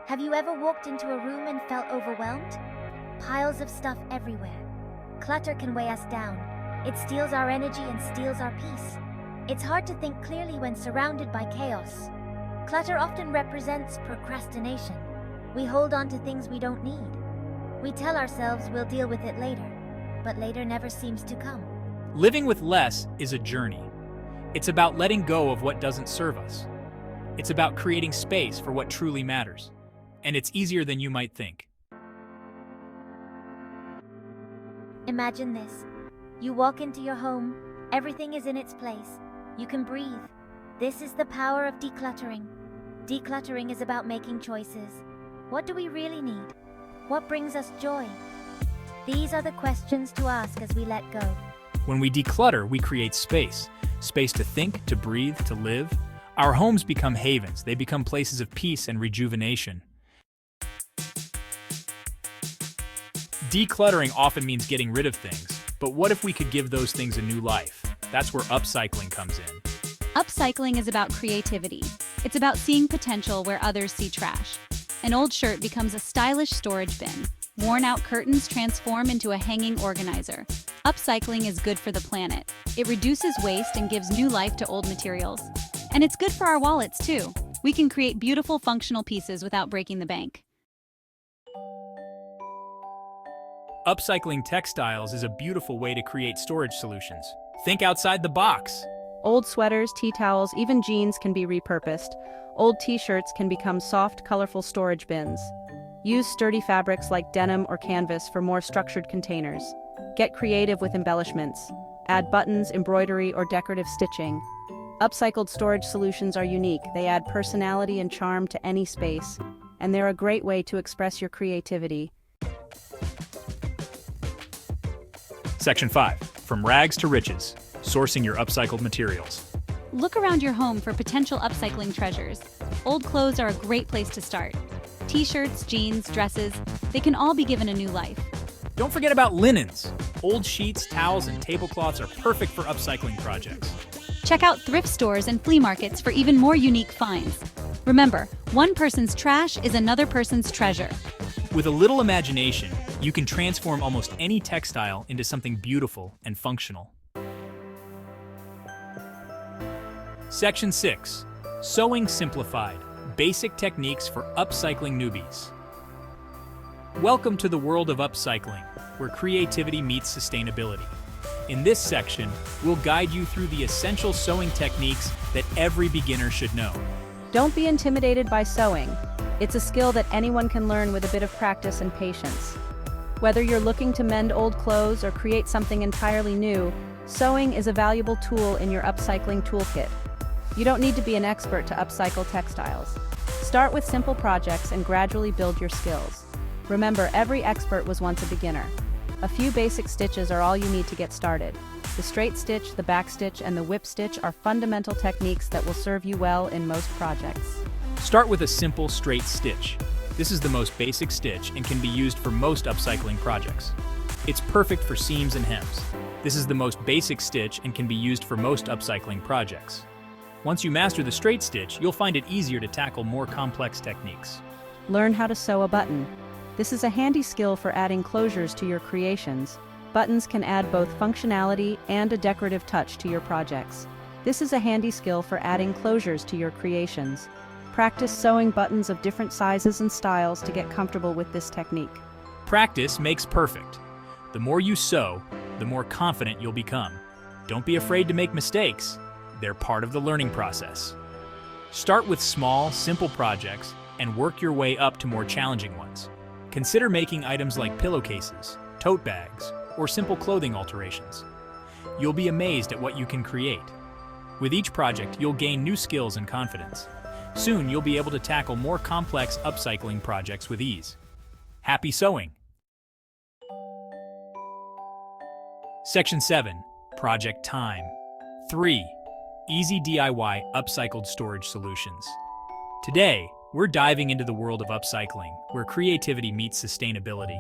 Have you ever walked into a room and felt overwhelmed? Piles of stuff everywhere. Clutter can weigh us down. It steals our energy and steals our peace. It's hard to think clearly when surrounded by chaos. Clutter often represents procrastination. We hold on to things we don't need. We tell ourselves we'll deal with it later, but later never seems to come. Living with less is a journey. It's about letting go of what doesn't serve us. It's about creating space for what truly matters. And it's easier than you might think. Imagine this. You walk into your home, everything is in its place. You can breathe. This is the power of decluttering. Decluttering is about making choices. What do we really need? What brings us joy? These are the questions to ask as we let go. When we declutter, we create space. Space to think, to breathe, to live. Our homes become havens. They become places of peace and rejuvenation. Decluttering often means getting rid of things, but what if we could give those things a new life? That's where upcycling comes in. Upcycling is about creativity. It's about seeing potential where others see trash. An old shirt becomes a stylish storage bin. Worn-out curtains transform into a hanging organizer. Upcycling is good for the planet. It reduces waste and gives new life to old materials. And it's good for our wallets, too. We can create beautiful, functional pieces without breaking the bank. Upcycling textiles is a beautiful way to create storage solutions. Think outside the box. Old sweaters, tea towels, even jeans can be repurposed. Old t-shirts can become soft, colorful storage bins. Use sturdy fabrics like denim or canvas for more structured containers. Get creative with embellishments. Add buttons, embroidery, or decorative stitching. Upcycled storage solutions are unique. They add personality and charm to any space, and they're a great way to express your creativity. Section 5. From rags to riches. Sourcing your upcycled materials. Look around your home for potential upcycling treasures. Old clothes are a great place to start. T-shirts, jeans, dresses, they can all be given a new life. Don't forget about linens. Old sheets, towels, and tablecloths are perfect for upcycling projects. Check out thrift stores and flea markets for even more unique finds. Remember, one person's trash is another person's treasure. With a little imagination, you can transform almost any textile into something beautiful and functional. Section 6. Sewing Simplified. Basic techniques for upcycling newbies. Welcome to the world of upcycling, where creativity meets sustainability. In this section, we'll guide you through the essential sewing techniques that every beginner should know. Don't be intimidated by sewing. It's a skill that anyone can learn with a bit of practice and patience. Whether you're looking to mend old clothes or create something entirely new, sewing is a valuable tool in your upcycling toolkit. You don't need to be an expert to upcycle textiles. Start with simple projects and gradually build your skills. Remember, every expert was once a beginner. A few basic stitches are all you need to get started. The straight stitch, the back stitch, and the whip stitch are fundamental techniques that will serve you well in most projects. Start with a simple straight stitch. This is the most basic stitch and can be used for most upcycling projects. It's perfect for seams and hems. This is the most basic stitch and can be used for most upcycling projects. Once you master the straight stitch, you'll find it easier to tackle more complex techniques. Learn how to sew a button. This is a handy skill for adding closures to your creations. Buttons can add both functionality and a decorative touch to your projects. This is a handy skill for adding closures to your creations. Practice sewing buttons of different sizes and styles to get comfortable with this technique. Practice makes perfect. The more you sew, the more confident you'll become. Don't be afraid to make mistakes. They're part of the learning process. Start with small, simple projects and work your way up to more challenging ones. Consider making items like pillowcases, tote bags, or simple clothing alterations. You'll be amazed at what you can create. With each project, you'll gain new skills and confidence. Soon, you'll be able to tackle more complex upcycling projects with ease. Happy sewing! Section 7. Project Time. 3. Easy DIY upcycled storage solutions. Today, we're diving into the world of upcycling, where creativity meets sustainability.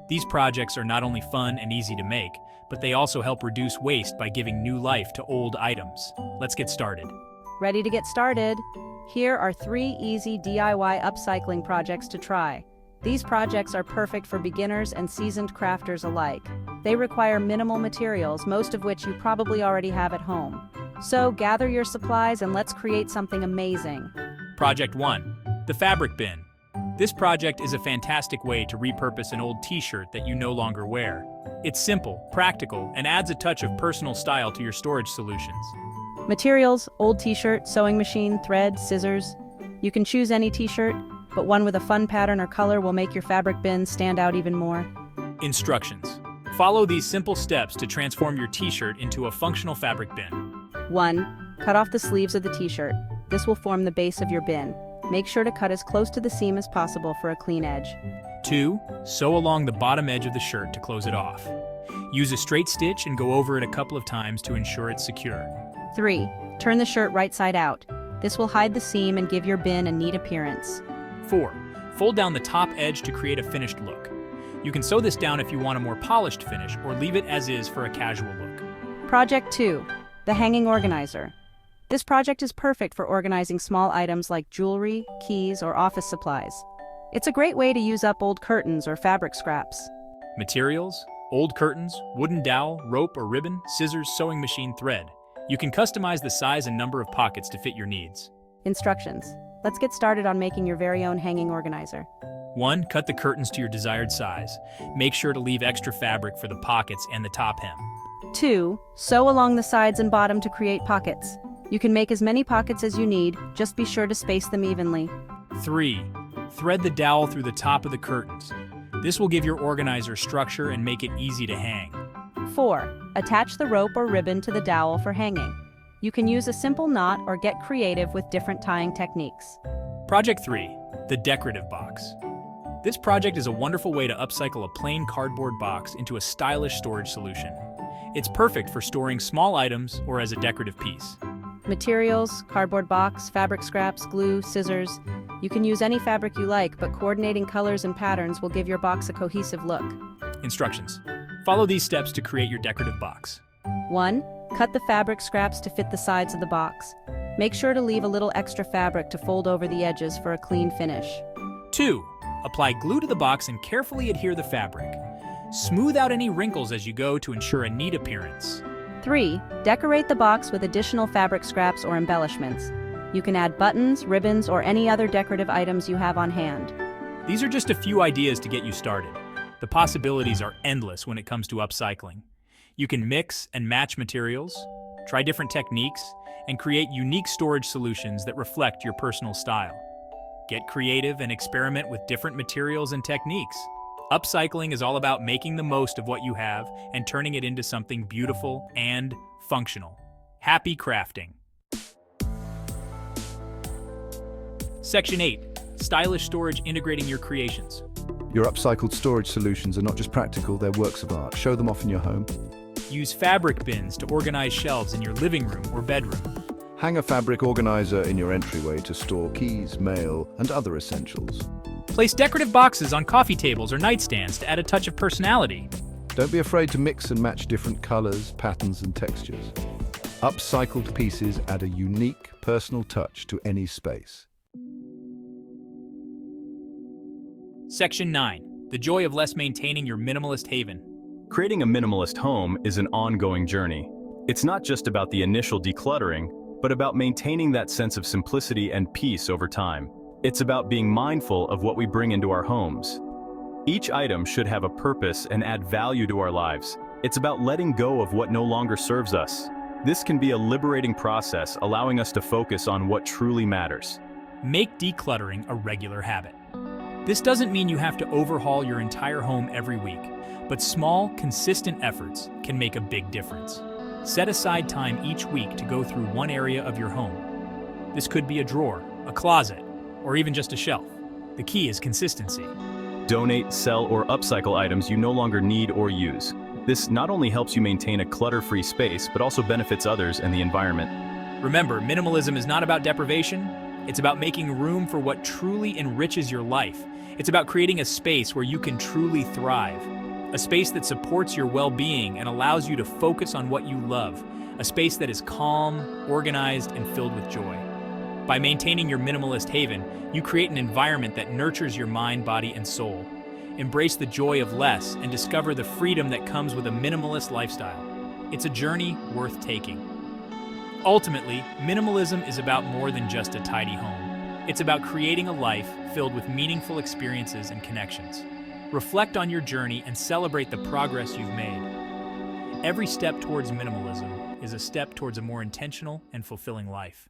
These projects are not only fun and easy to make, but they also help reduce waste by giving new life to old items. Let's get started. Ready to get started? Here are 3 easy DIY upcycling projects to try. These projects are perfect for beginners and seasoned crafters alike. They require minimal materials, most of which you probably already have at home. So gather your supplies and let's create something amazing. Project 1. The fabric bin. This project is a fantastic way to repurpose an old t-shirt that you no longer wear. It's simple, practical, and adds a touch of personal style to your storage solutions. Materials: old t-shirt, sewing machine, thread, scissors. You can choose any t-shirt, but one with a fun pattern or color will make your fabric bin stand out even more. Instructions. Follow these simple steps to transform your t-shirt into a functional fabric bin. 1. Cut off the sleeves of the t-shirt. This will form the base of your bin. Make sure to cut as close to the seam as possible for a clean edge. 2. Sew along the bottom edge of the shirt to close it off. Use a straight stitch and go over it a couple of times to ensure it's secure. 3. Turn the shirt right side out. This will hide the seam and give your bin a neat appearance. 4. Fold down the top edge to create a finished look. You can sew this down if you want a more polished finish, or leave it as is for a casual look. Project 2. The hanging organizer. This project is perfect for organizing small items like jewelry, keys, or office supplies. It's a great way to use up old curtains or fabric scraps. Materials: old curtains, wooden dowel, rope or ribbon, scissors, sewing machine, thread. You can customize the size and number of pockets to fit your needs. Instructions. Let's get started on making your very own hanging organizer. 1. Cut the curtains to your desired size. Make sure to leave extra fabric for the pockets and the top hem. 2. Sew along the sides and bottom to create pockets. You can make as many pockets as you need, just be sure to space them evenly. 3. Thread the dowel through the top of the curtains. This will give your organizer structure and make it easy to hang. 4. Attach the rope or ribbon to the dowel for hanging. You can use a simple knot or get creative with different tying techniques. Project 3. The decorative box. This project is a wonderful way to upcycle a plain cardboard box into a stylish storage solution. It's perfect for storing small items or as a decorative piece. Materials: cardboard box, fabric scraps, glue, scissors. You can use any fabric you like, but coordinating colors and patterns will give your box a cohesive look. Instructions. Follow these steps to create your decorative box. 1. Cut the fabric scraps to fit the sides of the box. Make sure to leave a little extra fabric to fold over the edges for a clean finish. 2. Apply glue to the box and carefully adhere the fabric. Smooth out any wrinkles as you go to ensure a neat appearance. 3. Decorate the box with additional fabric scraps or embellishments. You can add buttons, ribbons, or any other decorative items you have on hand. These are just a few ideas to get you started. The possibilities are endless when it comes to upcycling. You can mix and match materials, try different techniques, and create unique storage solutions that reflect your personal style. Get creative and experiment with different materials and techniques. Upcycling is all about making the most of what you have and turning it into something beautiful and functional. Happy crafting. Section 8. Stylish storage integrating your creations. Your upcycled storage solutions are not just practical, they're works of art. Show them off in your home. Use fabric bins to organize shelves in your living room or bedroom. Hang a fabric organizer in your entryway to store keys, mail, and other essentials. Place decorative boxes on coffee tables or nightstands to add a touch of personality. Don't be afraid to mix and match different colors, patterns, and textures. Upcycled pieces add a unique, personal touch to any space. Section 9. The joy of less maintaining your minimalist haven. Creating a minimalist home is an ongoing journey. It's not just about the initial decluttering, but about maintaining that sense of simplicity and peace over time. It's about being mindful of what we bring into our homes. Each item should have a purpose and add value to our lives. It's about letting go of what no longer serves us. This can be a liberating process, allowing us to focus on what truly matters. Make decluttering a regular habit. This doesn't mean you have to overhaul your entire home every week, but small, consistent efforts can make a big difference. Set aside time each week to go through one area of your home. This could be a drawer, a closet, or even just a shelf. The key is consistency. Donate, sell, or upcycle items you no longer need or use. This not only helps you maintain a clutter-free space, but also benefits others and the environment. Remember, minimalism is not about deprivation. It's about making room for what truly enriches your life. It's about creating a space where you can truly thrive. A space that supports your well-being and allows you to focus on what you love. A space that is calm, organized, and filled with joy. By maintaining your minimalist haven, you create an environment that nurtures your mind, body, and soul. Embrace the joy of less and discover the freedom that comes with a minimalist lifestyle. It's a journey worth taking. Ultimately, minimalism is about more than just a tidy home. It's about creating a life filled with meaningful experiences and connections. Reflect on your journey and celebrate the progress you've made. Every step towards minimalism is a step towards a more intentional and fulfilling life.